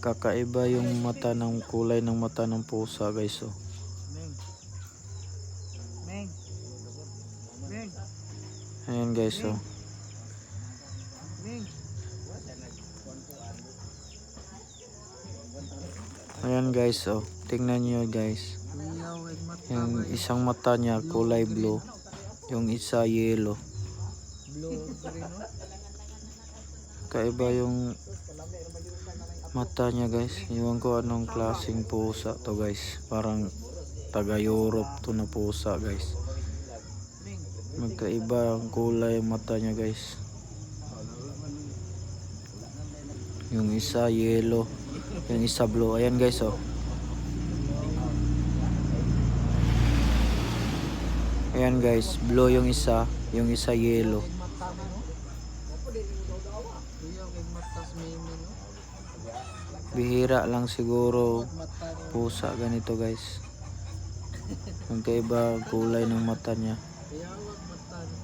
Kakaiba yung mata ng kulay ng mata ng pusa guys. Oh. Meng. Meng. Meng. Ayan guys. Oh. Meng. Ayan guys. Oh. Tingnan nyo guys. Kuyaw ay mata Yung guys. isang mata niya kulay blue. Yung isa yellow. Blue green no? Kaiba yung mata niya guys. Iwan ko anong klaseng pusa to guys. Parang taga Europe to na pusa guys. Meng. Magkaiba ang kulay ng mata niya guys. Yung isa yellow. Yung isa blue. Ayan guys oh. Ayan guys. Blue yung isa yellow. Ay mata mo no? Kuyaw ay mata sa meme no? Bihira lang siguro Mata ni pusa ganito guys. Magkaiba ang kulay ng mata niya. Kuyawag mata ni.